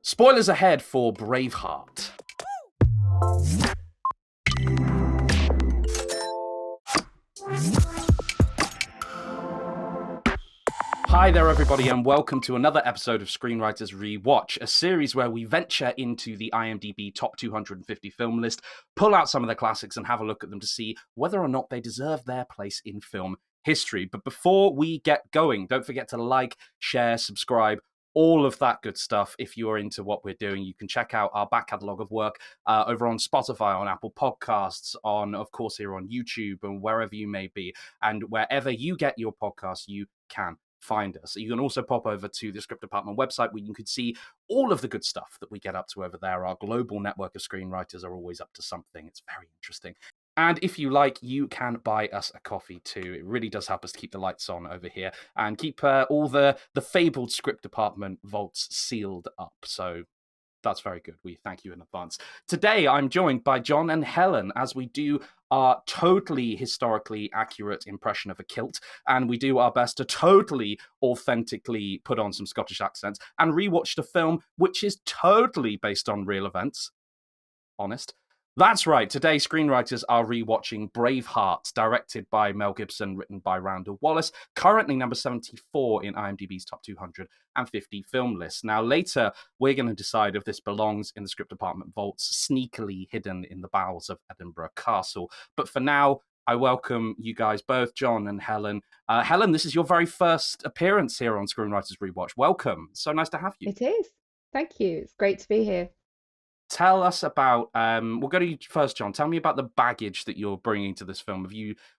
Spoilers ahead for Braveheart. Hi there, everybody, and welcome to another episode of Screenwriters Rewatch, a series where we venture into the IMDb top 250 film list, pull out some of the classics and have a look at them to see whether or not they deserve their place in film history. But before we get going, don't forget to like, share, subscribe, all of that good stuff. If you're into what we're doing, you can check out our back catalogue of work over on Spotify, on Apple Podcasts, on, of course, here on YouTube and wherever you may be. And wherever you get your podcasts, you can find us. You can also pop over to the Script Department website where you can see all of the good stuff that we get up to over there. Our global network of screenwriters are always up to something. It's very interesting. And if you like, you can buy us a coffee too. It really does help us to keep the lights on over here and keep all the fabled Script Department vaults sealed up. So that's very good. We thank you in advance. Today, I'm joined by John and Helen as we do our totally historically accurate impression of a kilt, and we do our best to totally authentically put on some Scottish accents and rewatch a film which is totally based on real events. Honest. That's right. Today, screenwriters are rewatching Braveheart, directed by Mel Gibson, written by Randall Wallace, currently number 74 in IMDb's top 250 film list. Now, later, we're going to decide if this belongs in the Script Department vaults, sneakily hidden in the bowels of Edinburgh Castle. But for now, I welcome you guys both, John and Helen. Helen, this is your very first appearance here on Screenwriters Rewatch. Welcome. So nice to have you. It is. Thank you. It's great to be here. Tell us about, we'll go to you first, John. Tell me about the baggage that you're bringing to this film.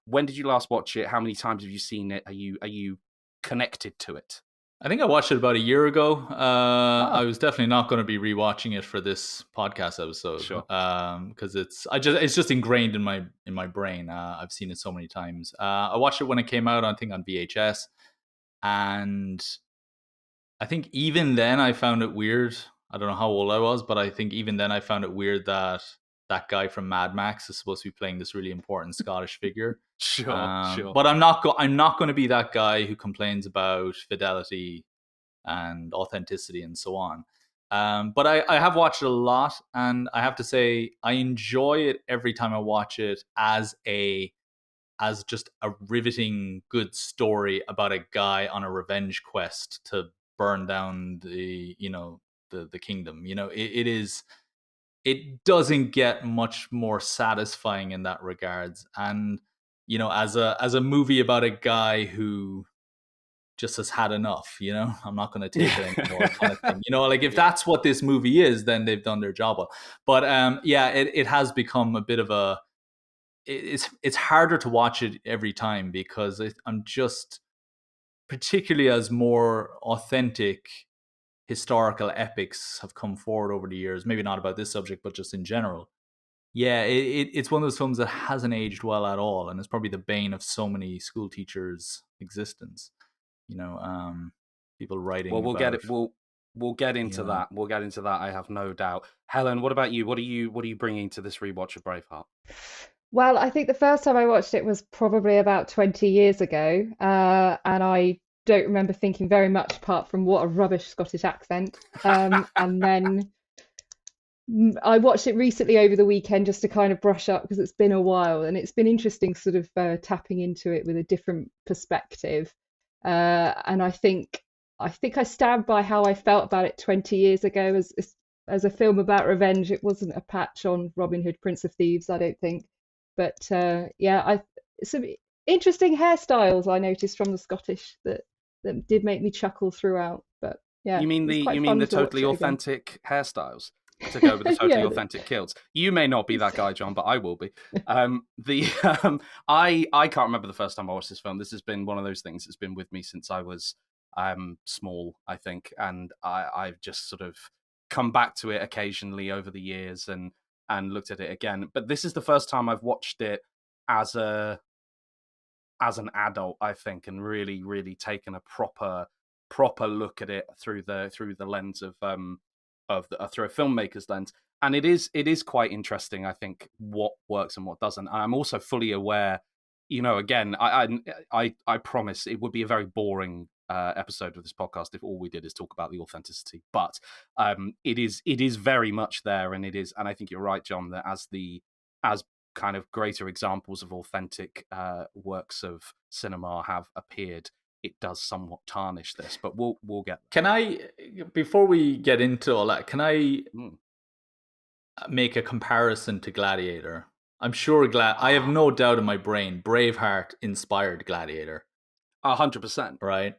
When did you last watch it? How many times have you seen it? Are you connected to it? I think I watched it about a year ago. I was definitely not going to be rewatching it for this podcast episode. Sure. Because it's just ingrained in my brain. I've seen it so many times. I watched it when it came out, I think on VHS, and I think even then I found it weird. I don't know how old I was, but I think even then I found it weird that that guy from Mad Max is supposed to be playing this really important Scottish figure. Sure. But I'm not going to be that guy who complains about fidelity and authenticity and so on. But I have watched it a lot, and I have to say I enjoy it every time I watch it as just a riveting good story about a guy on a revenge quest to burn down the kingdom. It doesn't get much more satisfying in that regards. And as a movie about a guy who just has had enough, I'm not going to take it anymore kind of thing. If that's what this movie is, then they've done their job well. But it has become a bit of it's harder to watch it every time because I'm just, particularly as more authentic historical epics have come forward over the years, maybe not about this subject, but just in general. Yeah, it's one of those films that hasn't aged well at all, and it's probably the bane of so many school teachers' existence. People writing. Well, we'll get into that. We'll get into that. I have no doubt. Helen, what about you? What are you bringing to this rewatch of Braveheart? Well, I think the first time I watched it was probably about 20 years ago, and I don't remember thinking very much apart from what a rubbish Scottish accent. And then I watched it recently over the weekend just to kind of brush up because it's been a while, and it's been interesting sort of tapping into it with a different perspective. And I think I stand by how I felt about it 20 years ago as a film about revenge. It wasn't a patch on Robin Hood, Prince of Thieves, I don't think. But some interesting hairstyles I noticed from the Scottish that did make me chuckle throughout. But yeah, you mean the totally authentic hairstyles to go with the totally authentic kilts? You may not be that guy, John, but I will be. I can't remember the first time I watched this film. This has been one of those things that's been with me since I was small, I think, and I've just sort of come back to it occasionally over the years and looked at it again. But this is the first time I've watched it as an adult, I think, and really, really taken a proper look at it through the lens of through a filmmaker's lens. And it is quite interesting, I think, what works and what doesn't. And I'm also fully aware, again, I promise it would be a very boring episode of this podcast if all we did is talk about the authenticity. But it is very much there, and I think you're right, John, that as kind of greater examples of authentic works of cinema have appeared, it does somewhat tarnish this. But we'll get there. Can I, before we get into all that, can I make a comparison to Gladiator? I'm sure I have no doubt in my brain Braveheart inspired Gladiator. 100%. Right?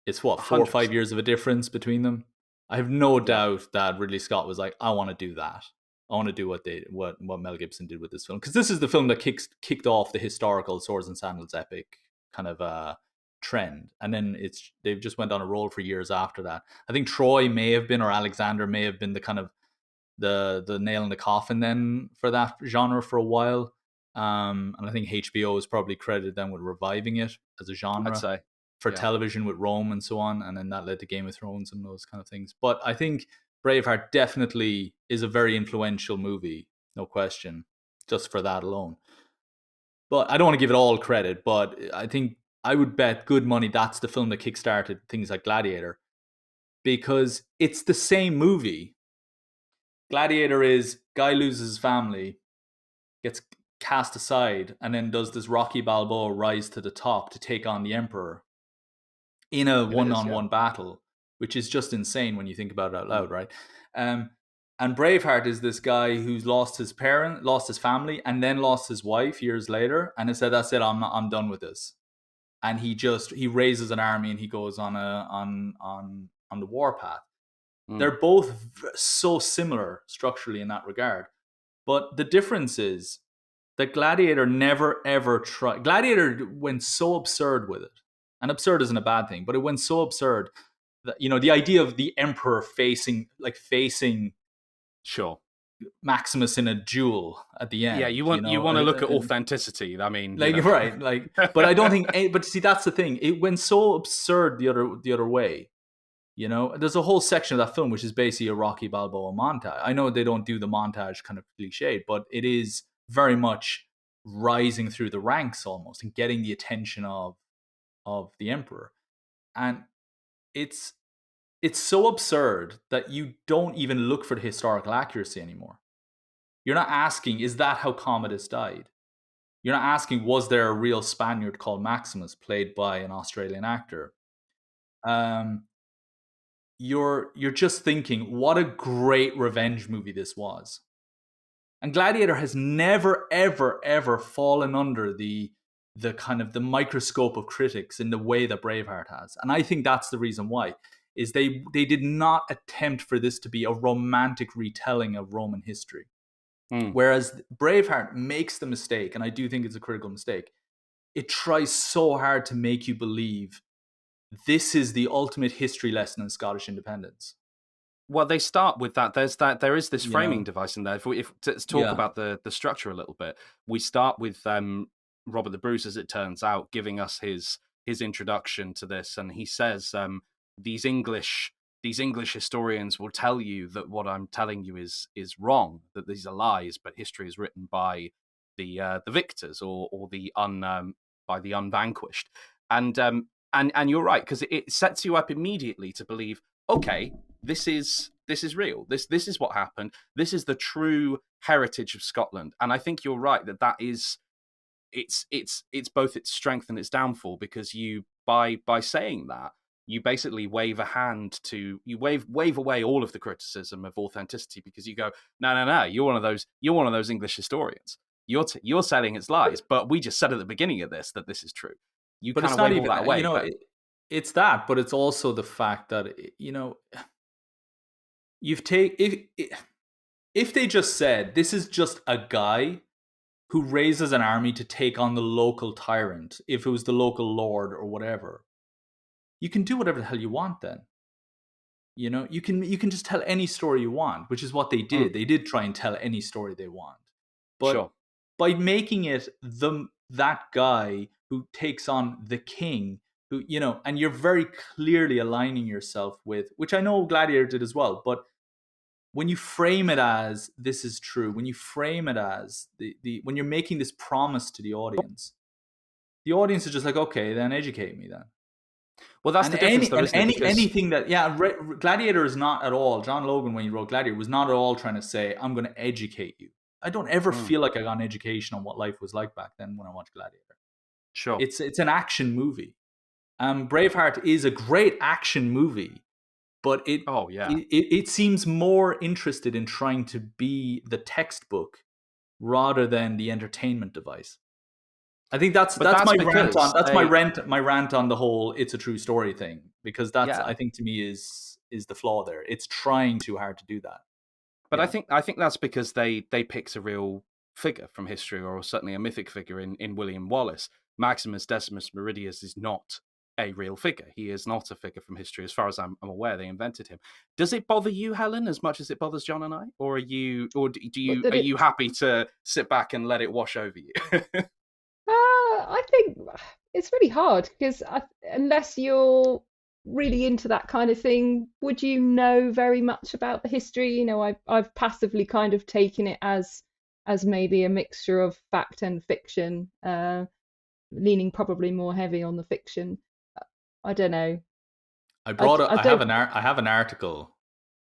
It's what, 4 or 5 years of a difference between them? I have no doubt that Ridley Scott was like, I want to do that. I want to do what Mel Gibson did with this film. Because this is the film that kicked off the historical Swords and Sandals epic kind of trend. And then they've just went on a roll for years after that. I think Troy may have been, or Alexander may have been the kind of the nail in the coffin then for that genre for a while. And I think HBO is probably credited then with reviving it as a genre. I'd say. For television with Rome and so on, and then that led to Game of Thrones and those kind of things. But I think Braveheart definitely is a very influential movie, no question, just for that alone. But I don't want to give it all credit, but I think I would bet good money that's the film that kickstarted things like Gladiator, because it's the same movie. Gladiator is guy loses his family, gets cast aside, and then does this Rocky Balboa rise to the top to take on the Emperor in a one-on-one battle, which is just insane when you think about it out loud, right? And Braveheart is this guy who's lost his family, and then lost his wife years later, and he said, "That's it. I'm done with this." And he raises an army and he goes on the warpath. They're both so similar structurally in that regard, but the difference is that Gladiator never ever tried. Gladiator went so absurd with it. And absurd isn't a bad thing, but it went so absurd that, the idea of the Emperor facing sure Maximus in a duel at the end. Yeah, you want to look at authenticity. I mean, right, but I don't think. But see, that's the thing. It went so absurd the other way. There's a whole section of that film which is basically a Rocky Balboa montage. I know they don't do the montage kind of cliched, but it is very much rising through the ranks almost and getting the attention of the Emperor. And it's so absurd that you don't even look for the historical accuracy anymore. You're not asking, is that how Commodus died? You're not asking, was there a real Spaniard called Maximus played by an Australian actor? You're just thinking, what a great revenge movie this was. And Gladiator has never, ever, ever fallen under the kind of the microscope of critics in the way that Braveheart has. And I think that's the reason why, is they did not attempt for this to be a romantic retelling of Roman history. Whereas Braveheart makes the mistake, and I do think it's a critical mistake, it tries so hard to make you believe this is the ultimate history lesson in Scottish independence. Well, they start with that. There is this framing device in there. If to talk about the structure a little bit, we start with Robert the Bruce, as it turns out, giving us his introduction to this, and he says these English historians will tell you that what I'm telling you is wrong, that these are lies, but history is written by the victors or by the unvanquished, and you're right, because it sets you up immediately to believe, okay, this is real. This is what happened. This is the true heritage of Scotland, and I think you're right that is. It's both its strength and its downfall, because you by saying that, you basically wave away all of the criticism of authenticity, because you go, no, you're one of those English historians. You're selling its lies, but we just said at the beginning of this that this is true. You kind of wave all that away. It's that, but it's also the fact that if they just said this is just a guy who raises an army to take on the local tyrant, if it was the local lord or whatever, you can do whatever the hell you want then. You can just tell any story you want, which is what they did. They did try and tell any story they want. But by making it that guy who takes on the king, who, and you're very clearly aligning yourself with, which I know Gladiator did as well, but when you frame it as this is true, when you frame it as when you're making this promise to the audience is just like, okay, then educate me then. Well, that's the difference, though, isn't it? Because anything that Gladiator is not at all. John Logan, when he wrote Gladiator, was not at all trying to say I'm going to educate you. I don't ever feel like I got an education on what life was like back then when I watched Gladiator. sure, It's an action movie. Braveheart is a great action movie, but it seems more interested in trying to be the textbook rather than the entertainment device. I think that's my rant on the whole "it's a true story" thing, because that's I think to me is the flaw there. It's trying too hard to do that. But I think that's because they picked a real figure from history, or certainly a mythic figure in William Wallace. Maximus Decimus Meridius is not a real figure. He is not a figure from history, as far as I'm aware. They invented him. Does it bother you, Helen, as much as it bothers John and I, or are you happy to sit back and let it wash over you? I think it's really hard because unless you're really into that kind of thing, would you know very much about the history? You know, I've passively kind of taken it as maybe a mixture of fact and fiction, leaning probably more heavy on the fiction. I don't know. I have an article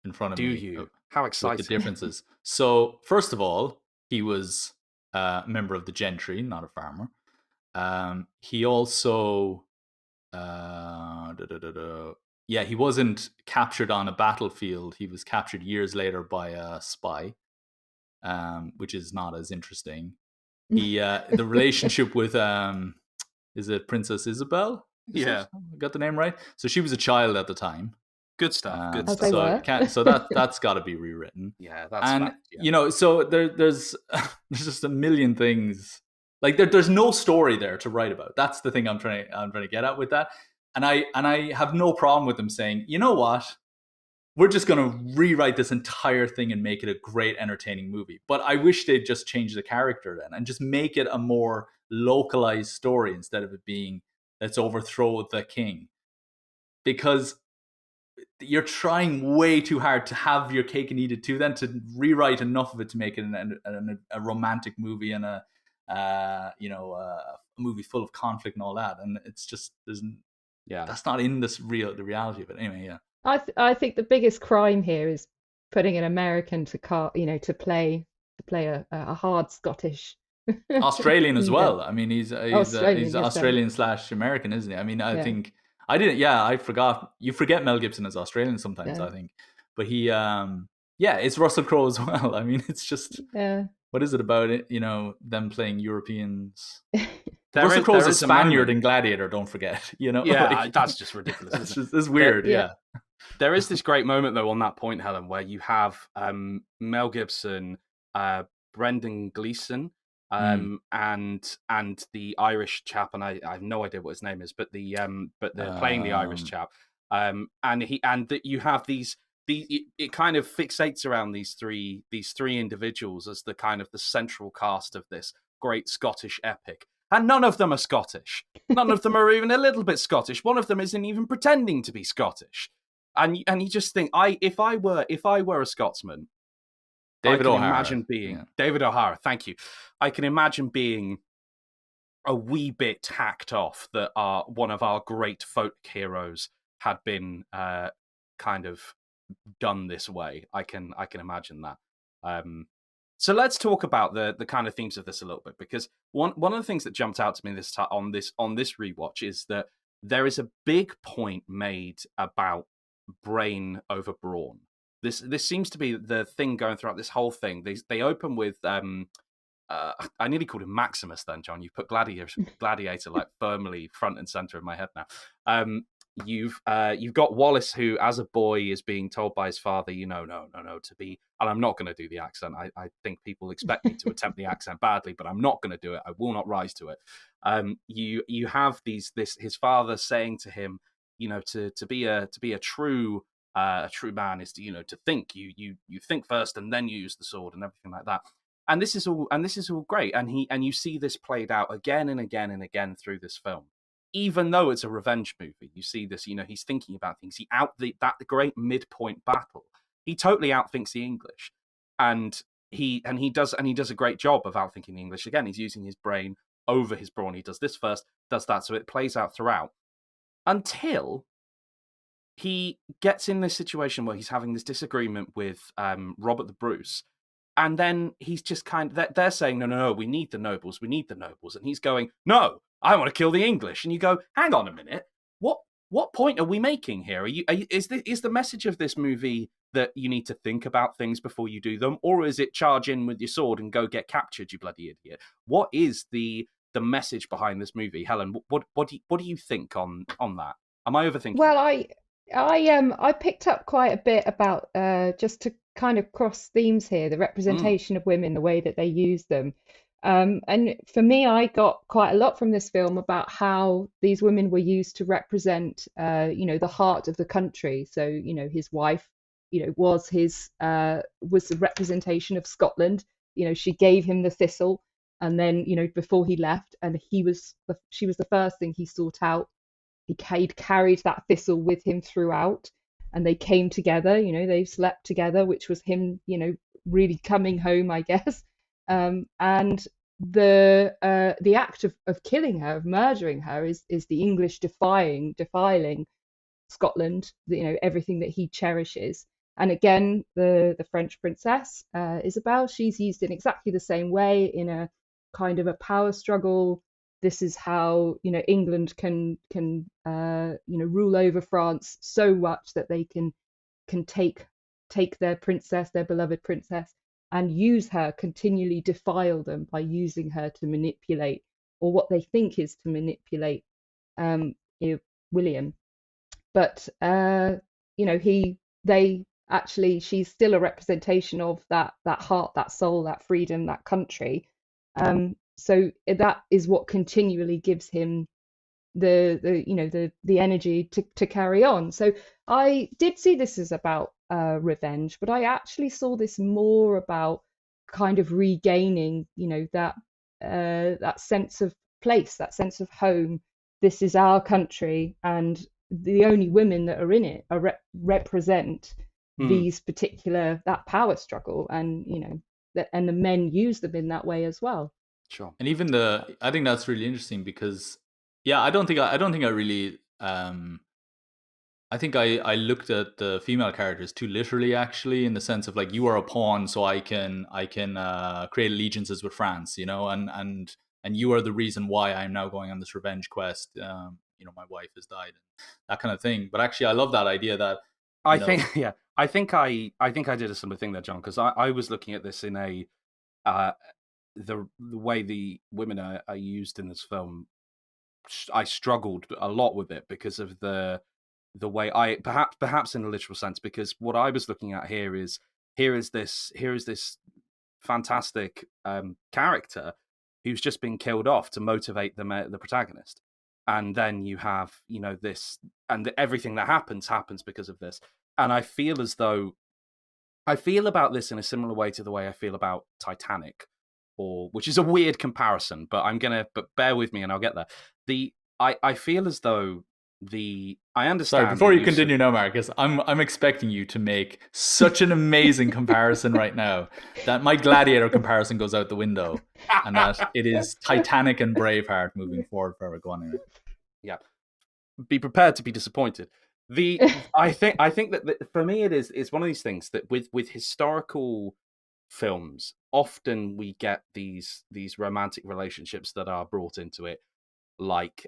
in front of me. Do you? How exciting! With the differences. So first of all, he was a member of the gentry, not a farmer. He also, he wasn't captured on a battlefield. He was captured years later by a spy, which is not as interesting. He, the relationship with, is it Princess Isabel? Yeah, got the name right. So she was a child at the time. Good stuff. Good As stuff. they were. So that's got to be rewritten. Yeah, that's and fact, yeah. you know, so there's just a million things. Like there's no story there to write about. That's the thing I'm trying to get at with that. And I have no problem with them saying, you know what, we're just going to rewrite this entire thing and make it a great, entertaining movie. But I wish they'd just change the character then and just make it a more localized story instead of it being let's overthrow the king. Because you're trying way too hard to have your cake and eat it too, then to rewrite enough of it to make it a romantic movie and a movie full of conflict and all that. And it's just that's not in the reality of it. Anyway, yeah. I think the biggest crime here is putting an American to play a hard Scottish Australian as well. I mean, he's Australian / American, isn't he? I mean, I think I didn't. Yeah, I forgot. You forget Mel Gibson is Australian sometimes. I think, but he, it's Russell Crowe as well. I mean, it's just what is it about it? You know, them playing Europeans. Russell Crowe's a Spaniard in Gladiator. Don't forget. You know, that's just ridiculous. It's weird. There is this great moment though on that point, Helen, where you have Mel Gibson, Brendan Gleeson, and the Irish chap, and I have no idea what his name is, but they're playing the Irish chap, you have these. It kind of fixates around these three individuals as the kind of the central cast of this great Scottish epic, and none of them are Scottish. None of them are even a little bit Scottish. One of them isn't even pretending to be Scottish, and you just think, if I were a Scotsman, David O'Hara. Imagine being David O'Hara. Thank you. I can imagine being a wee bit hacked off that one of our great folk heroes had been kind of done this way. I can imagine that. So let's talk about the kind of themes of this a little bit, because one of the things that jumped out to me this time on this rewatch is that there is a big point made about brain over brawn. This seems to be the thing going throughout this whole thing. They open with I nearly called him Maximus then, John. You've put Gladiator like firmly front and center of my head now. You've got Wallace, who as a boy is being told by his father, no, to be, and I'm not going to do the accent. I think people expect me to attempt the accent badly, but I'm not going to do it. I will not rise to it. You have his father saying to him, to be a true man is to think. You think first and then you use the sword and everything like that. And this is all great. And you see this played out again and again and again through this film. Even though it's a revenge movie, you see this, he's thinking about things. That great midpoint battle, he totally outthinks the English. And he does a great job of outthinking the English. Again, he's using his brain over his brawn. He does this first, does that. So it plays out throughout. until he gets in this situation where he's having this disagreement with Robert the Bruce. And then he's just they're saying, no, we need the nobles. And he's going, no, I want to kill the English. And you go, hang on a minute. What point are we making here? Is the message of this movie that you need to think about things before you do them? Or is it charge in with your sword and go get captured, you bloody idiot? What is the message behind this movie? Helen, what do you think on that? Am I overthinking? Well, I picked up quite a bit about just to kind of cross themes here, the representation of women, the way that they use them. And for me, I got quite a lot from this film about how these women were used to represent, the heart of the country. So, his wife, was the representation of Scotland. She gave him the thistle, and then, before he left, and she was the first thing he sought out. He'd carried that thistle with him throughout, and they came together. They slept together, which was him, really coming home, I guess. And the act of killing her, of murdering her, is the English defiling Scotland, everything that he cherishes. And again, the French princess, Isabel, she's used in exactly the same way, in a kind of a power struggle. This is how England can rule over France so much that they can take their princess, their beloved princess, and use her, continually defile them by using her to manipulate, or what they think is to manipulate, William. But she's still a representation of that heart, that soul, that freedom, that country. So that is what continually gives him the energy to carry on. So I did see this as about revenge, but I actually saw this more about kind of regaining, that sense of place, that sense of home. This is our country, and the only women that are in it represent that power struggle, and and the men use them in that way as well. Sure. And even I think that's really interesting, because I don't think I really I think I looked at the female characters too literally, actually, in the sense of, like, you are a pawn, so I can create allegiances with France, and you are the reason why I'm now going on this revenge quest. My wife has died, that kind of thing. But actually, I love that idea that I think I did a similar thing there, John, because I was looking at this in a the way the women are used in this film. I struggled a lot with it because of the way I perhaps in a literal sense, because what I was looking at here is this fantastic character who's just been killed off to motivate the protagonist, and then you have this, and everything that happens because of this. And I feel about this in a similar way to the way I feel about Titanic, which is a weird comparison, but but bear with me and I'll get there. I feel as though I understand. Sorry, before you continue now, Marcus, I'm expecting you to make such an amazing comparison right now that my Gladiator comparison goes out the window, and that it is Titanic and Braveheart moving forward forever. Go on, anyway. Yeah, be prepared to be disappointed. I think that for me it's one of these things that with historical films, often we get these romantic relationships that are brought into it, like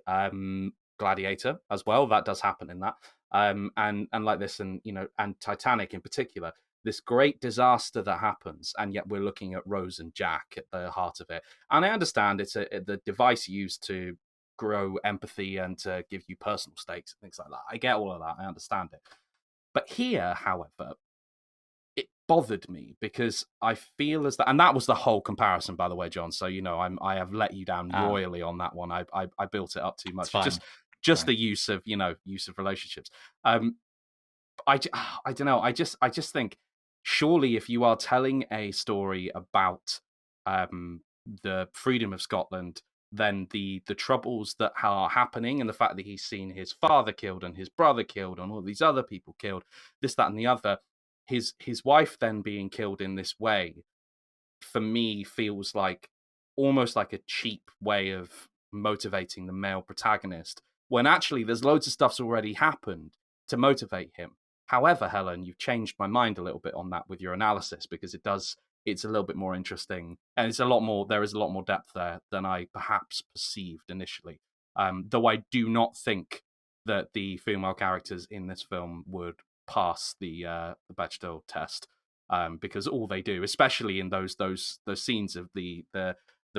Gladiator as well. That does happen in that, and like this, and and Titanic in particular, this great disaster that happens, and yet we're looking at Rose and Jack at the heart of it. And I understand it's the device used to grow empathy and to give you personal stakes and things like that. I get all of that. I understand it. But here, however, it bothered me because I feel as that, and that was the whole comparison, by the way, John. So I have let you down royally on that one. I built it up too much. Just the use of relationships. I don't know. I just think, surely if you are telling a story about the freedom of Scotland, then the troubles that are happening, and the fact that he's seen his father killed and his brother killed and all these other people killed, this, that, and the other, his wife then being killed in this way, for me feels like almost like a cheap way of motivating the male protagonist when actually there's loads of stuff's already happened to motivate him. However, Helen, you've changed my mind a little bit on that with your analysis, because it's a little bit more interesting, and there is a lot more depth there than I perhaps perceived initially. Though I do not think that the female characters in this film would pass the Bechdel test, because all they do, especially in those scenes of the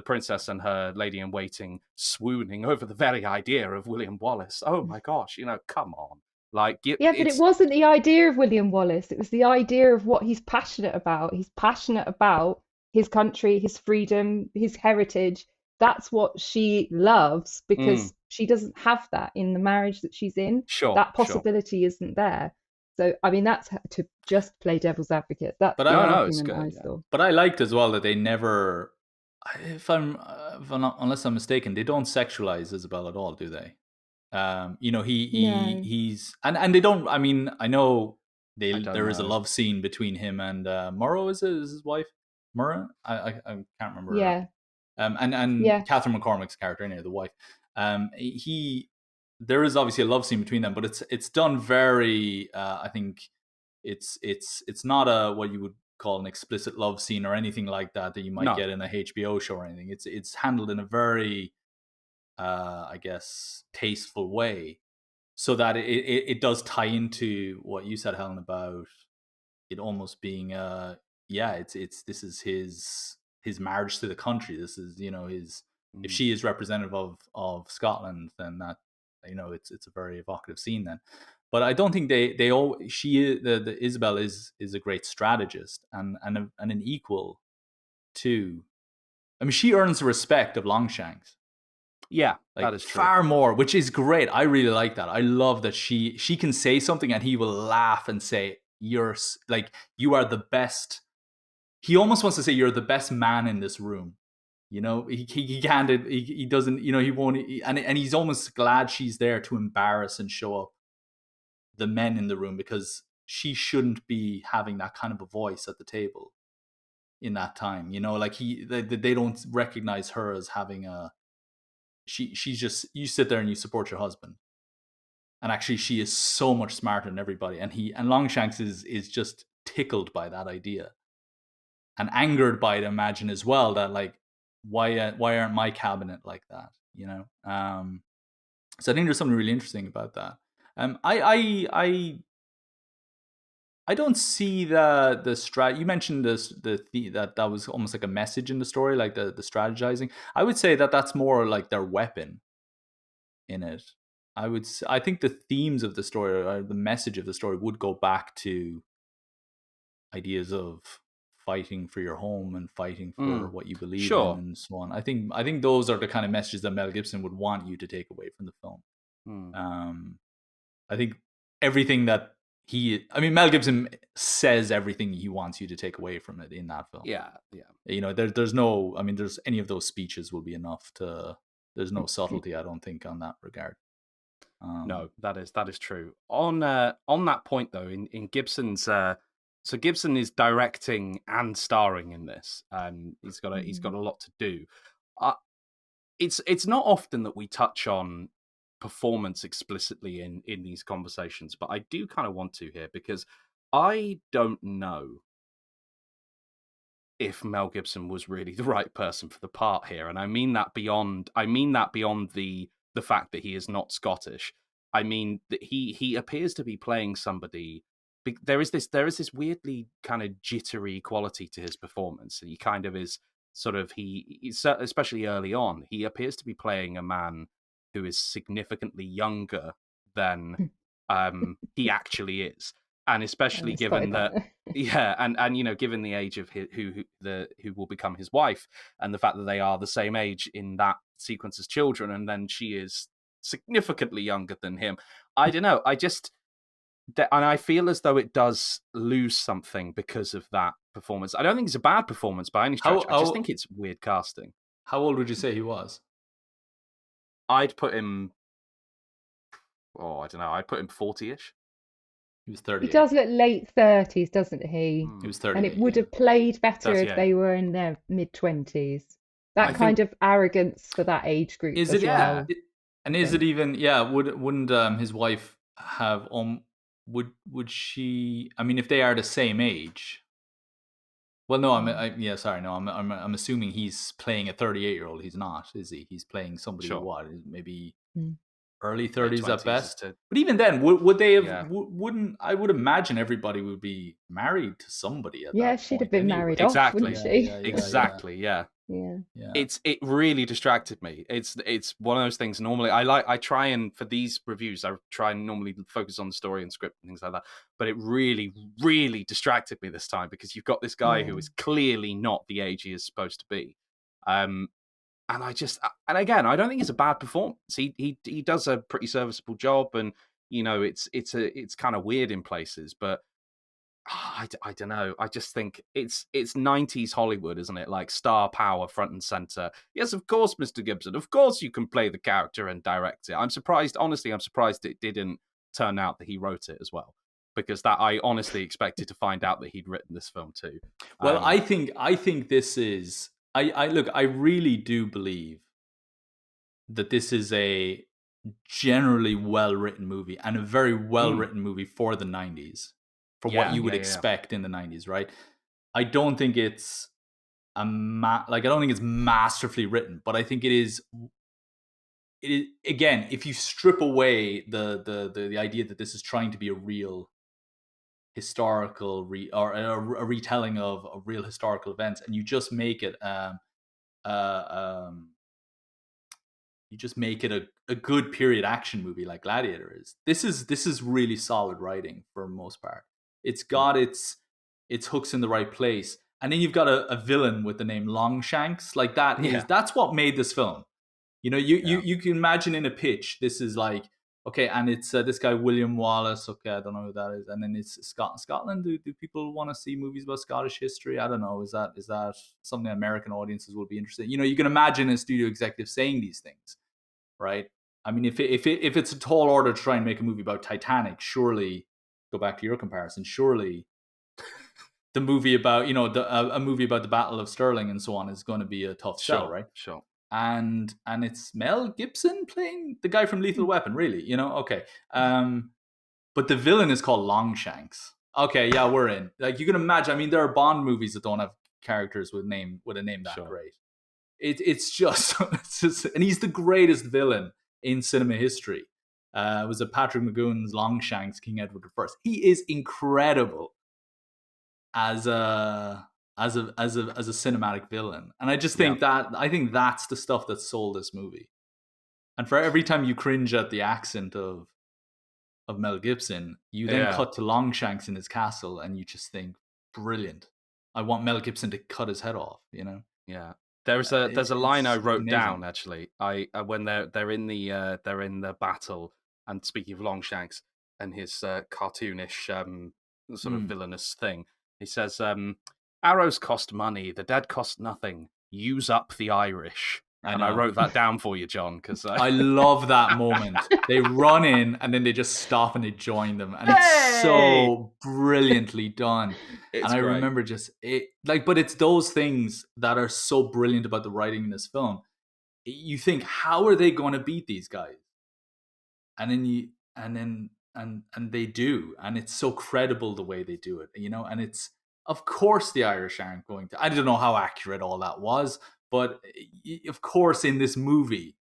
princess and her lady in waiting swooning over the very idea of William Wallace. Oh my gosh, come on. Like, Yeah, but it wasn't the idea of William Wallace. It was the idea of what he's passionate about. He's passionate about his country, his freedom, his heritage. That's what she loves, because she doesn't have that in the marriage that she's in. That possibility isn't there. So, I mean, that's to just play devil's advocate. That's the argument I saw. But I liked as well that they never, unless I'm mistaken, they don't sexualize Isabel at all, do they? He's and they don't. I mean, I know there is a love scene between him and Morrow. Is his wife Murrah? I can't remember. Yeah. And Catherine McCormick's character, anyway, the wife. There is obviously a love scene between them, but it's done very. I think it's not a what you would call an explicit love scene or anything like that you might get in a HBO show or anything. It's handled in a very I guess tasteful way, so that it does tie into what you said, Helen, about it almost being this is his marriage to the country. This is his if she is representative of Scotland, then that it's a very evocative scene then. But I don't think the Isabel is a great strategist and an equal to. I mean, she earns the respect of Longshanks. Yeah, that is true. Far more, which is great. I really like that. I love that she can say something and he will laugh and say, you are the best. He almost wants to say, you're the best man in this room. He can't, he doesn't, he won't, and he's almost glad she's there to embarrass and show up the men in the room, because she shouldn't be having that kind of a voice at the table in that time. They don't recognize her as having she's just, you sit there and you support your husband, and actually she is so much smarter than everybody, and Longshanks is just tickled by that idea and angered by it, imagine, as well, that why aren't my cabinet like that, so I think there's something really interesting about that. I don't see the strat. You mentioned that was almost like a message in the story, like the strategizing. I would say that's more like their weapon in it. I think the themes of the story, or the message of the story, would go back to ideas of fighting for your home and fighting for what you believe in, and so on. I think those are the kind of messages that Mel Gibson would want you to take away from the film. I think everything that Mel Gibson says everything he wants you to take away from it in that film. Yeah. There's no, there's any of those speeches will be enough there's no subtlety, I don't think, on that regard. No, that is true. On that point though, in Gibson's, so Gibson is directing and starring in this. He's got a lot to do. It's not often that we touch on performance explicitly in these conversations, but I do kind of want to here, because I don't know if Mel Gibson was really the right person for the part here, and I mean that beyond the fact that he is not Scottish. I mean that he appears to be playing somebody. There is this weirdly kind of jittery quality to his performance, and he kind of is sort of especially early on, he appears to be playing a man who is significantly younger than he actually is, and especially given that, and given the age of who will become his wife, and the fact that they are the same age in that sequence as children, and then she is significantly younger than him. I don't know. And I feel as though it does lose something because of that performance. I don't think it's a bad performance by any stretch. I just think it's weird casting. How old would you say he was? I'd put him, I don't know, I'd put him 40-ish. He was 30. He does look late 30s, doesn't he? He was 30. And it would have played better if they were in their mid-20s. That kind of arrogance for that age group as well. And is it even? Yeah, wouldn't his wife have? Would she? I mean, if they are the same age. Well, no, I'm assuming he's playing a 38-year-old. He's not, is he? He's playing somebody Sure. what, maybe Mm. early 30s at 20s best. to- But even then, would they have? Yeah. Wouldn't I would imagine everybody would be married to somebody at Yeah, that she'd point have been anyway. married Exactly. off, wouldn't she? Exactly. Yeah. Yeah. Yeah. It really distracted me. It's one of those things. Normally, I try and for these reviews, I try and normally focus on the story and script and things like that. But it really, really distracted me this time because you've got this guy who is clearly not the age he is supposed to be. And again, I don't think it's a bad performance. He does a pretty serviceable job, and it's kind of weird in places, but. I don't know. I just think it's 90s Hollywood, isn't it? Like star power front and center. Yes, of course, Mr. Gibson. Of course you can play the character and direct it. I'm surprised it didn't turn out that he wrote it as well. Because that I honestly expected to find out that he'd written this film too. Well, I think this is I really do believe that this is a generally well-written movie and a very well-written movie for the 90s. For what you would expect in the 90s, right? I don't think it's I don't think it's masterfully written, but I think it is again, if you strip away the idea that this is trying to be a real historical or a retelling of real historical events, and you just make it a good period action movie like Gladiator is. This is really solid writing for the most part. It's got its hooks in the right place. And then you've got a villain with the name Longshanks. Like that's what made this film. You can imagine in a pitch, this is like, okay, and it's this guy, William Wallace. Okay, I don't know who that is. And then it's Scotland. Do people want to see movies about Scottish history? I don't know. Is that something American audiences will be interested in? You can imagine a studio executive saying these things, right? I mean, if it's a tall order to try and make a movie about Titanic, surely, go back to your comparison, surely the movie about a movie about the Battle of Stirling and so on is going to be a tough sell, right? Sure. And it's Mel Gibson playing the guy from Lethal Weapon, really, okay. But the villain is called Longshanks. Okay, yeah, we're in. Like, you can imagine. I mean, there are Bond movies that don't have characters with a name that great. It's just, and he's the greatest villain in cinema history. It was a Patrick McGowan's Longshanks, King Edward I. He is incredible as a cinematic villain, and I just think that's the stuff that sold this movie. And for every time you cringe at the accent of Mel Gibson, you then cut to Longshanks in his castle, and you just think, brilliant. I want Mel Gibson to cut his head off. Yeah. There's a line I wrote amazing. down actually. When they're in the battle, and speaking of Longshanks and his cartoonish sort of villainous thing, he says, "Arrows cost money, the dead cost nothing. Use up the Irish." And I wrote that down for you, John, because I love that moment. They run in and then they just stop and they join them, and it's so brilliantly done. And I remember but it's those things that are so brilliant about the writing in this film. You think, how are they going to beat these guys? And then they do, and it's so credible the way they do it, and it's, of course, the Irish aren't going to. I don't know how accurate all that was, but of course, in this movie,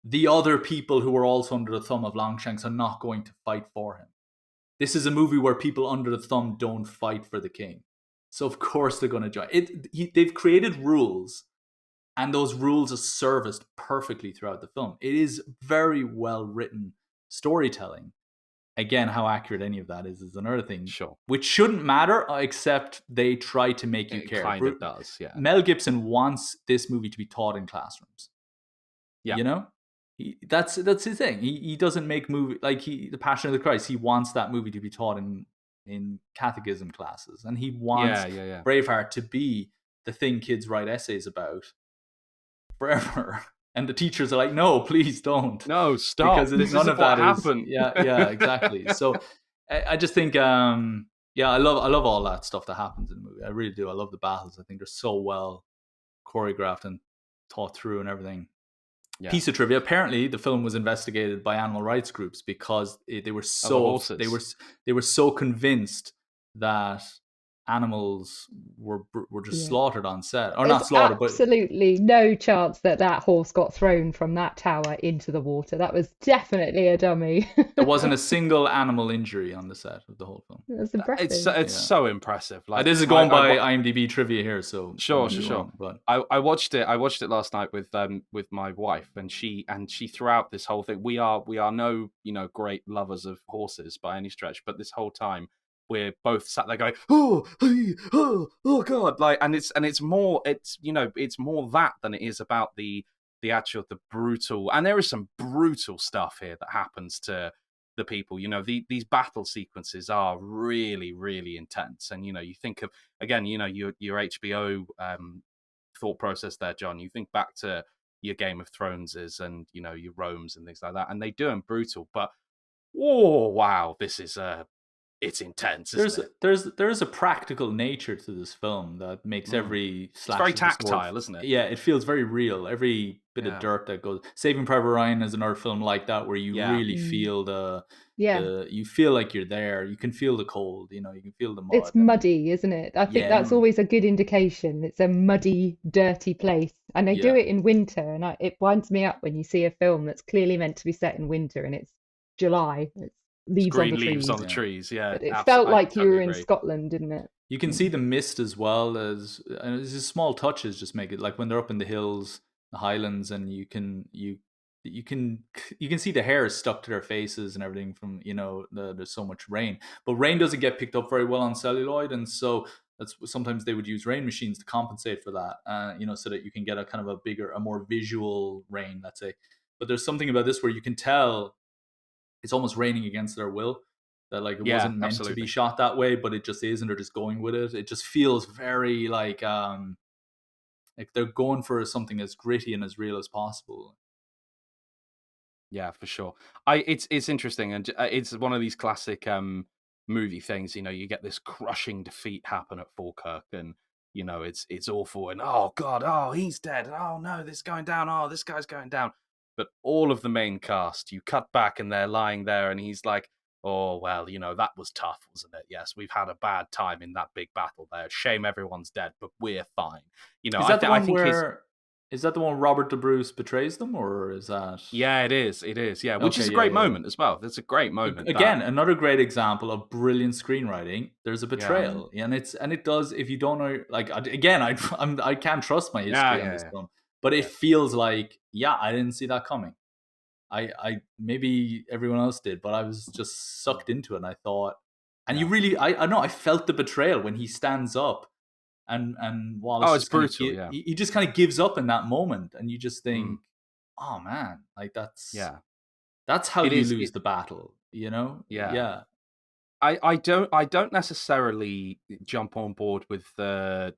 the other people who are also under the thumb of Longshanks are not going to fight for him. This is a movie where people under the thumb don't fight for the king. So of course they're going to join. They've created rules, and those rules are serviced perfectly throughout the film. It is very well written storytelling. Again, how accurate any of that is another thing. Sure. Which shouldn't matter, except they try to make you care. It kind of does, yeah. Mel Gibson wants this movie to be taught in classrooms. Yeah. That's his thing. He doesn't make movie like The Passion of the Christ. He wants that movie to be taught in catechism classes, and he wants Braveheart to be the thing kids write essays about forever. And the teachers are like, "No, please don't. No, stop. Because none of that happened." Yeah, exactly. So I just think, I love all that stuff that happens in the movie. I really do. I love the battles. I think they're so well choreographed and thought through and everything. Yeah. Piece of trivia: apparently, the film was investigated by animal rights groups because they were horses. they were so convinced that animals were just slaughtered on set, or not There's slaughtered, but absolutely no chance that that horse got thrown from that tower into the water. That was definitely a dummy. there wasn't a single animal injury on the set of the whole film. That's impressive. It's so impressive. Like, this is going by IMDb trivia here, so sure. Wrong, but I watched it last night with my wife, and she throughout this whole thing, we are no great lovers of horses by any stretch, but this whole time we're both sat there going, oh god, like, and it's more that than it is about the brutal, and there is some brutal stuff here that happens to the people. These battle sequences are really, really intense, and you think of, again, your HBO thought process there, John. You think back to your Game of Throneses and your Romes and things like that, and they do them brutal, but wow, this is it's intense. There's a practical nature to this film that makes every slash. It's very tactile, isn't it? Yeah, it feels very real. Every bit of dirt that goes. Saving Private Ryan is another film like that, where you really feel you feel like you're there. You can feel the cold. You can feel the mud. It's muddy, isn't it? I think that's always a good indication. It's a muddy, dirty place, and they do it in winter, and it winds me up when you see a film that's clearly meant to be set in winter, and it's July. It's green leaves on the trees. Yeah, but it felt like you were in Scotland, didn't it? You can see the mist as well, as and it's just small touches just make it, like when they're up in the hills, the Highlands, and you can see the hair is stuck to their faces and everything from there's so much rain, but rain doesn't get picked up very well on celluloid, and so that's sometimes they would use rain machines to compensate for that, so that you can get a kind of a more visual rain, let's say. But there's something about this where you can tell it's almost raining against their will, that like it wasn't meant to be shot that way, but it just is, and they're just going with it. It just feels very like they're going for something as gritty and as real as possible. Yeah, for sure. It's interesting, and it's one of these classic movie things. You get this crushing defeat happen at Falkirk, and it's awful, and oh god, oh he's dead, oh no, this is going down, oh this guy's going down. But all of the main cast, you cut back and they're lying there, and he's like, oh, well, that was tough, wasn't it? Yes, we've had a bad time in that big battle there. Shame everyone's dead, but we're fine. Is that the one where... Is that the one Robert the Bruce betrays them, or is that... Yeah, it is, yeah, which is a great moment as well. It's a great moment. Again, another great example of brilliant screenwriting. There's a betrayal, and it does, if you don't know, like, again, I can't trust my history on this film. But it feels like, I didn't see that coming. I maybe everyone else did, but I was just sucked into it, and I thought, and you really, I know, I felt the betrayal when he stands up, and Wallace. Oh, it's brutal. He just kind of gives up in that moment, and you just think, oh man, like that's how you lose the battle, Yeah. I don't necessarily jump on board with the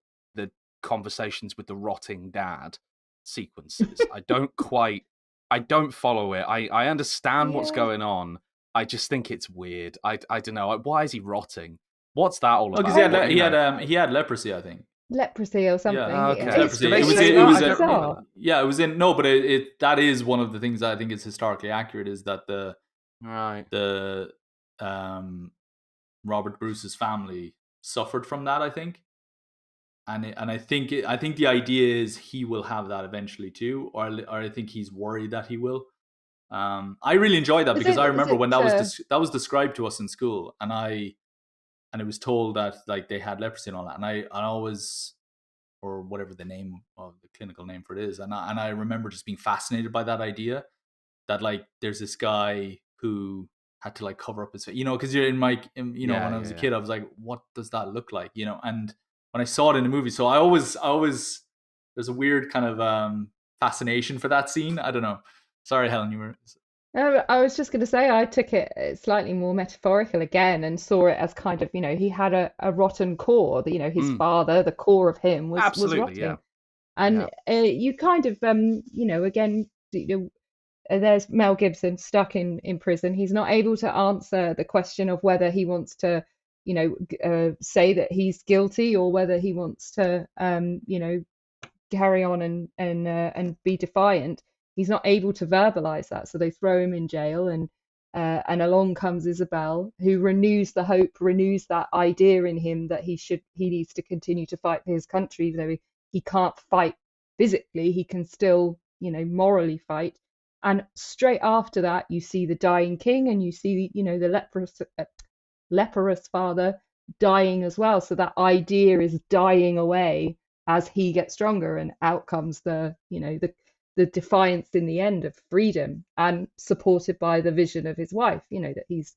conversations with the rotting dad sequences. I don't follow it. I understand what's going on. I just think it's weird. I don't know. Why is he rotting? What's that all about? Because he had leprosy, I think. Leprosy or something. Yeah, okay. Leprosy. It was in no, but that is one of the things that I think is historically accurate, is that the Robert Bruce's family suffered from that, I think. And I think the idea is he will have that eventually too, or I think he's worried that he will. I really enjoyed that because I remember when that was described to us in school, and it was told that like they had leprosy and all that, and I always, or whatever the name of the clinical name for it is, and I remember just being fascinated by that idea that like there's this guy who had to like cover up his face, because you're when I was a kid, I was like, what does that look like, and when I saw it in the movie, so I always there's a weird kind of fascination for that scene. I don't know. Sorry, Helen, you were... I was just going to say I took it slightly more metaphorical again and saw it as kind of, he had a rotten core. His father, the core of him was rotting. Yeah. And you kind of, again, there's Mel Gibson stuck in prison. He's not able to answer the question of whether he wants to, say that he's guilty or whether he wants to, carry on and be defiant. he's not able to verbalize that, so they throw him in jail, and along comes Isabel, who renews the hope, renews that idea in him that he needs to continue to fight for his country, even though he can't fight physically, he can still, morally fight. And straight after that, you see the dying king, and you see, the leprous father dying as well. So that idea is dying away as he gets stronger, and out comes the defiance in the end of freedom, and supported by the vision of his wife, that he's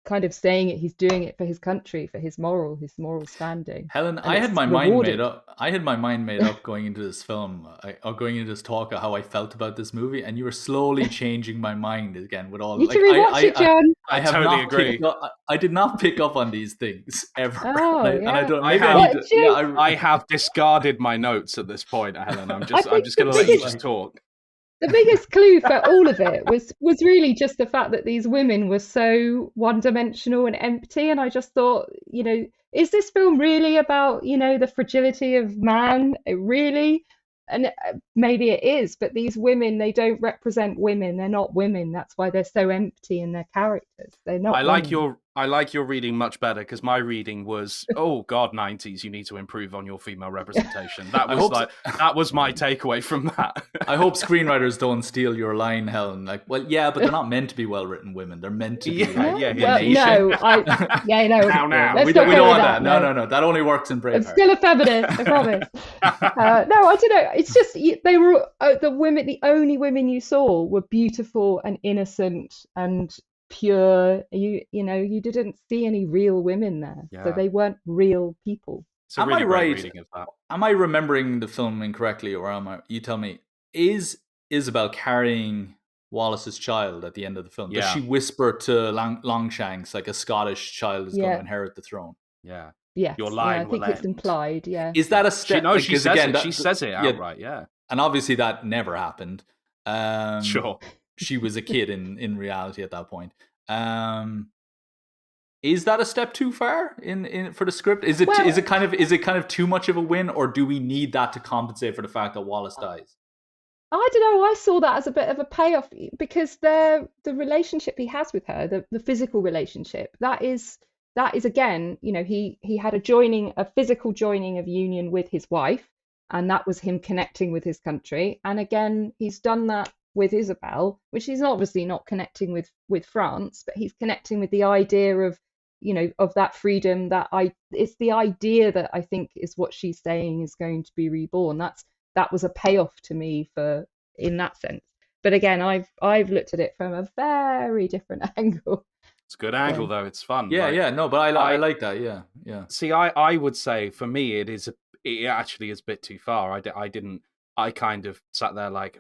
kind of saying it, he's doing it for his country, for his moral standing. Helen, And I had it's my mind rewarded. made up. I had my mind made up going into this film, or going into this talk, of how I felt about this movie, and you were slowly changing my mind again with all You like should rewatch it, John. I have totally not agree. I did not pick up on these things ever. Oh, And I yeah. don't. I Maybe have- I need to. What, Jim? I have discarded my notes at this point, Helen. I'm just think going to the let you biggest- just talk. The biggest clue for all of it was really just the fact that these women were so one-dimensional and empty. And I just thought, is this film really about, the fragility of man? Really? And maybe it is, but these women, they don't represent women. They're not women. That's why they're so empty in their characters. They're not. I like women. your reading much better, because my reading was, oh God, 90s, you need to improve on your female representation. That I was hope that was my takeaway from that. I hope screenwriters don't steal your line, Helen. Like, well, yeah, but they're not meant to be well-written women. They're meant to be. Yeah, like, Well, Asian. no, Now. Let's we not don't go with want that. that. No. That only works in I'm Braveheart. still a feminist, I promise. No, I don't know. It's just they were the women. The only women you saw were beautiful and innocent and pure. You didn't see any real women there, so Yeah. they weren't real people. It's a Am really I great right? reading of that. Am I remembering the film incorrectly, or am I? You tell me. Is Isabel carrying Wallace's child at the end of the film? Does Yeah. she whisper to Longshanks like a Scottish child is going Yeah. to inherit the throne? Yeah. Yes, Your yeah, line I think will it's end. implied. Yeah. Is that a step? She because says again, it. She says it outright. Yeah. and obviously that never happened. Sure. She was a kid in reality at that point. Is that a step too far in for the script? Is it Well- is it kind of too much of a win, or do we need that to compensate for the fact that Wallace dies? I don't know. I saw that as a bit of a payoff, because the relationship he has with her, the physical relationship, that is again, he had a physical joining of union with his wife, and that was him connecting with his country. And again, he's done that with Isabel, which he's obviously not connecting with France, but he's connecting with the idea of of that freedom. It's the idea that I think is what she's saying is going to be reborn. That was a payoff to me in that sense. But again, I've looked at it from a very different angle. It's a good angle, though. It's fun. Yeah, Like, yeah, no, but I like that. Yeah. See, I would say for me it actually is a bit too far. I kind of sat there like,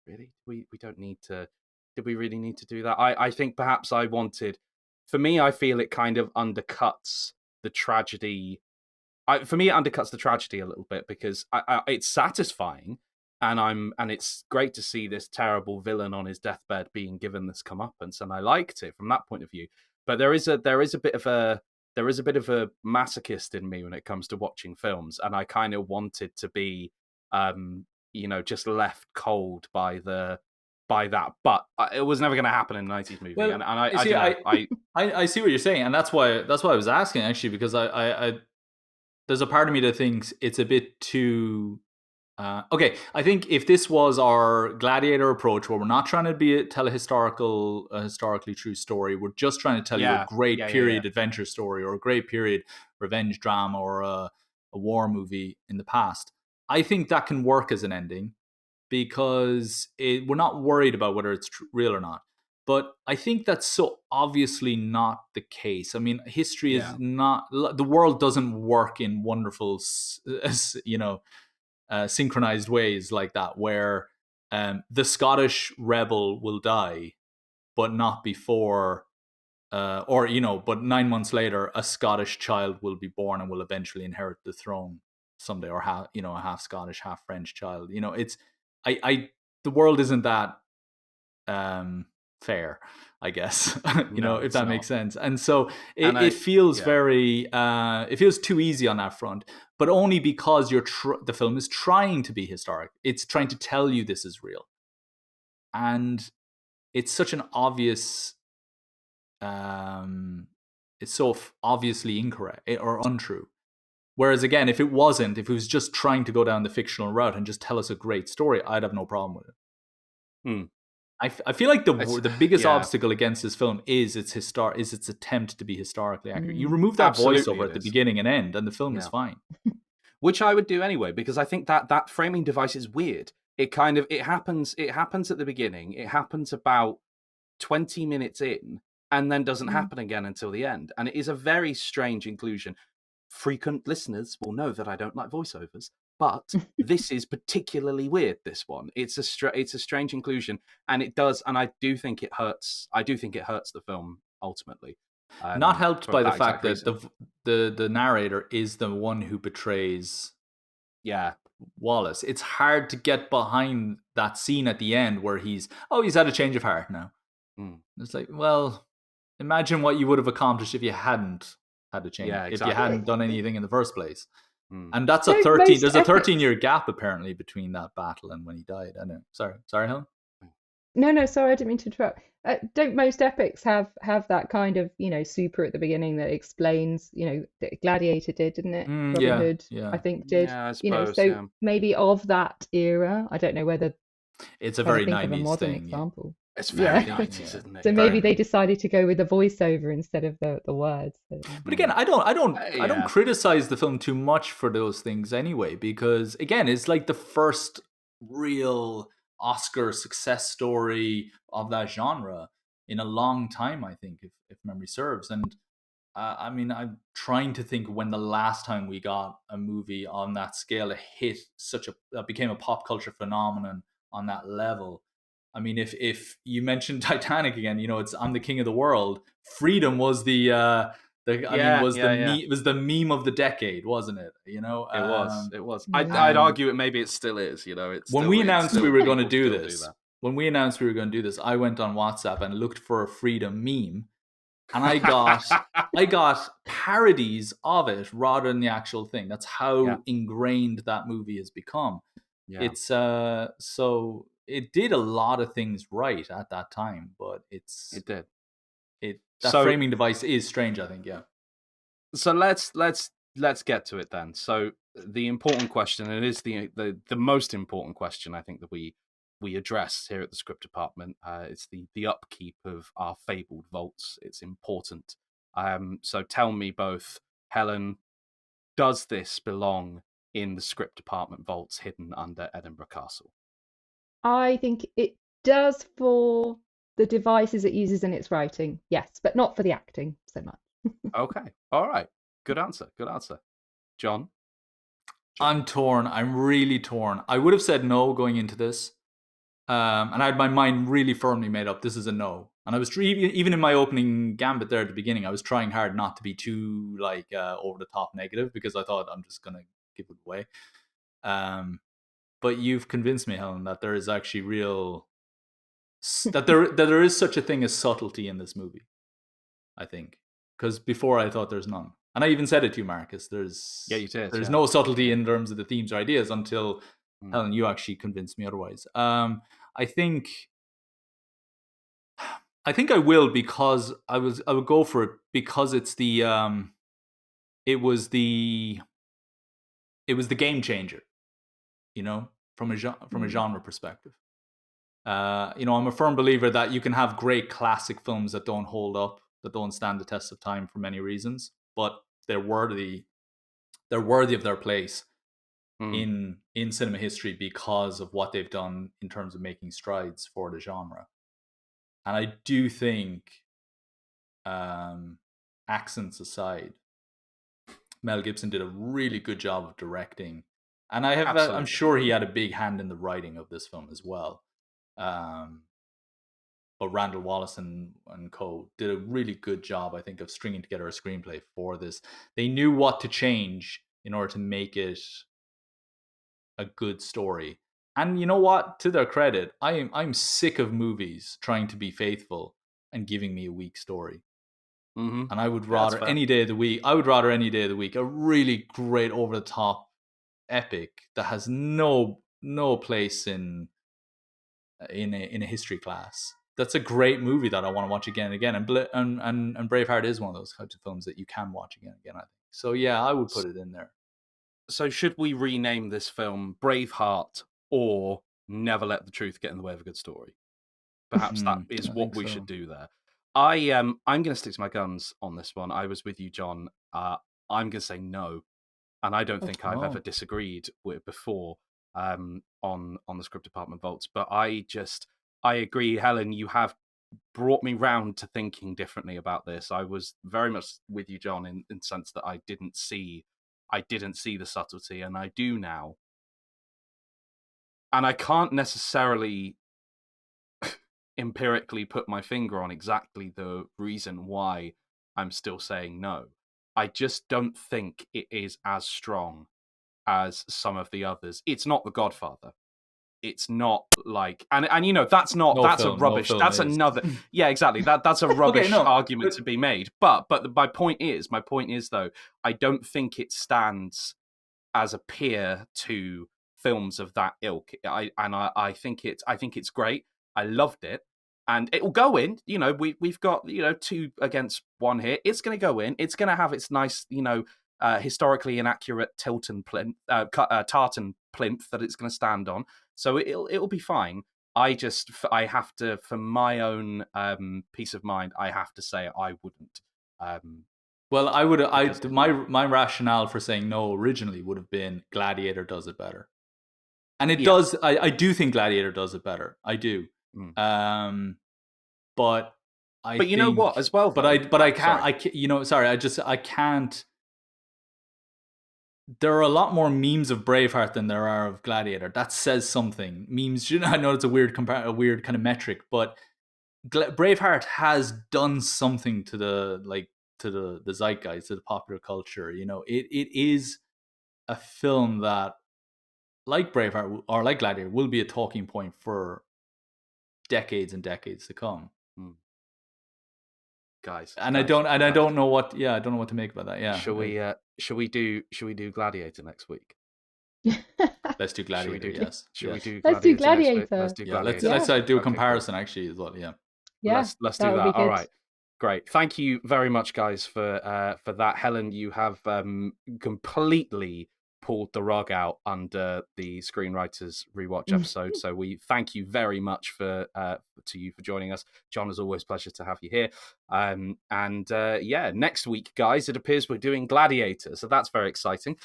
really? We don't need to. Did we really need to do that? I think perhaps for me, I feel it kind of undercuts the tragedy. For me, it undercuts the tragedy a little bit, because it's satisfying, and it's great to see this terrible villain on his deathbed being given this comeuppance, and I liked it from that point of view. But there is a bit of a masochist in me when it comes to watching films, and I kind of wanted to be, just left cold by that. But it was never going to happen in a 90s movie. Well, and I see, don't know. I see what you're saying, and that's why I was asking, actually, because I there's a part of me that thinks it's a bit too. Okay, I think if this was our Gladiator approach, where we're not trying to tell a historically true story, we're just trying to tell you a great period adventure story, or a great period revenge drama, or a war movie in the past, I think that can work as an ending, because we're not worried about whether it's real or not. But I think that's so obviously not the case. I mean, history is not. The world doesn't work in wonderful, synchronized ways like that, where the Scottish rebel will die, but not before, but 9 months later, a Scottish child will be born and will eventually inherit the throne someday, or a half Scottish, half French child. The world isn't that fair, I guess. No, if it's that not. makes sense. And so And it feels yeah. very it feels too easy on that front, but only because the film is trying to be historic. It's trying to tell you this is real, and it's such an obvious it's so obviously incorrect or untrue. Whereas again, if it was just trying to go down the fictional route and just tell us a great story, I'd have no problem with it. Hmm. I feel like the biggest yeah. obstacle against this film is its attempt to be historically accurate. You remove that Absolutely voiceover it at the is. beginning and end, and the film is fine. Which I would do anyway, because I think that framing device is weird. It happens at the beginning. It happens about 20 minutes in, and then doesn't happen again until the end. And it is a very strange inclusion. Frequent listeners will know that I don't like voiceovers, but this is particularly weird. This one, it's a strange inclusion, and I do think it hurts. I do think it hurts the film ultimately. Not helped for by the that fact exact that reason. the narrator is the one who betrays Yeah, Wallace. It's hard to get behind that scene at the end where he's had a change of heart now. It's like, well, imagine what you would have accomplished if you hadn't had a change, Yeah, if you exactly. hadn't done anything in the first place. And that's Don't there's a most 13-year gap apparently between that battle and when he died. I know. Sorry, Helen. No, sorry, I didn't mean to interrupt. Don't most epics have that kind of, super at the beginning that explains, that Gladiator did, didn't it? Robin yeah, Hood, yeah. I think, did. Yeah, I suppose, So yeah. maybe of that era. I don't know whether It's a trying very to think of a 90s modern thing. example. It's very Yeah. 90s, isn't it? So Very maybe they decided to go with the voiceover instead of the words. But again, I don't Yeah. criticize the film too much for those things anyway, because again, it's like the first real Oscar success story of that genre in a long time, I think, if memory serves. And I mean, I'm trying to think when the last time we got a movie on that scale that became a pop culture phenomenon on that level. I mean, if you mentioned Titanic again, it's I'm the king of the world. Freedom was it was the meme of the decade, wasn't it? It was. Yeah. I'd argue maybe it still is. When we announced we were going to do this, I went on WhatsApp and looked for a Freedom meme, and I got parodies of it rather than the actual thing. That's how ingrained that movie has become. Yeah. It's so it did a lot of things right at that time, but it did. That framing device is strange, I think. Yeah. So let's get to it then. So the important question, and it is the most important question I think that we address here at the script department. It's the upkeep of our fabled vaults. It's important. So tell me both, Helen, does this belong in the script department vaults hidden under Edinburgh Castle? I think it does for the devices it uses in its writing, yes, but not for the acting so much. Okay. All right. Good answer. John? I'm torn. I'm really torn. I would have said no going into this. And I had my mind really firmly made up. This is a no. And I was even in my opening gambit there at the beginning, I was trying hard not to be too over the top negative, because I thought I'm just going to give it away. But you've convinced me, Helen, that there is actually that there is such a thing as subtlety in this movie, I think. Because before I thought there's none. And I even said it to you, Marcus. You did. There's no subtlety in terms of the themes or ideas until Helen, you actually convinced me otherwise. I think I will, because I would go for it because it's it was the game changer, from a genre perspective. I'm a firm believer that you can have great classic films that don't hold up, that don't stand the test of time for many reasons, but they're worthy of their place in cinema history because of what they've done in terms of making strides for the genre. And I do think, accents aside, Mel Gibson did a really good job of directing, and I'm sure he had a big hand in the writing of this film as well. But Randall Wallace and co did a really good job, I think, of stringing together a screenplay for this. They knew what to change in order to make it a good story. And you know what? To their credit, I'm sick of movies trying to be faithful and giving me a weak story. Mm-hmm. And I would rather any day of the week. A really great over the top epic that has no place in a history class. That's a great movie that I want to watch again and again. And Braveheart is one of those types of films that you can watch again and again, I think. So yeah, I would put it in there. So should we rename this film Braveheart or Never Let the Truth Get in the Way of a Good Story? Perhaps that is what we should do there. I'm going to stick to my guns on this one. I was with you, John. I'm going to say no, and I don't think I've ever disagreed with before on the script department vaults. But I agree, Helen. You have brought me round to thinking differently about this. I was very much with you, John, in the sense that I didn't see the subtlety, and I do now. And I can't necessarily empirically put my finger on exactly the reason why I'm still saying no. I just don't think it is as strong as some of the others. It's not The Godfather. It's not like, and you know, that's a rubbish. That's another. Yeah, exactly. That's a rubbish argument to be made. But my point is though, I don't think it stands as a peer to films of that ilk. I think it's great. I loved it, and it will go in. You know, we've got 2 against 1 here. It's going to go in. It's going to have its nice, historically inaccurate tartan plinth that it's going to stand on. So it'll be fine. I have to, for my own peace of mind, I have to say I wouldn't. Well, my rationale for saying no originally would have been Gladiator does it better. And it does. I do think Gladiator does it better. I do. But you know what as well. But I can't. Sorry. I can't. There are a lot more memes of Braveheart than there are of Gladiator. That says something. Memes. I know it's a weird kind of metric, but Braveheart has done something to the zeitgeist, to the popular culture. It is a film that, like Braveheart or like Gladiator, will be a talking point for decades and decades to come. Guys, I don't know what to make about that. Yeah. Should we do Gladiator next week? Let's do Gladiator. Yes. Let's do Gladiator. Let's do a comparison actually as well. Yeah. Yeah. Let's do that. All right. Great. Thank you very much, guys, for that. Helen, you have completely pulled the rug out under the Screenwriters Rewatch episode. So we thank you very much to you for joining us. John, as always, pleasure to have you here. Next week, guys, it appears we're doing Gladiator. So that's very exciting.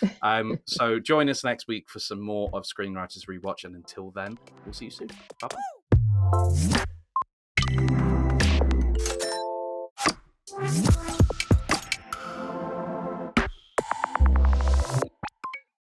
So join us next week for some more of Screenwriters Rewatch. And until then, we'll see you soon. Bye-bye.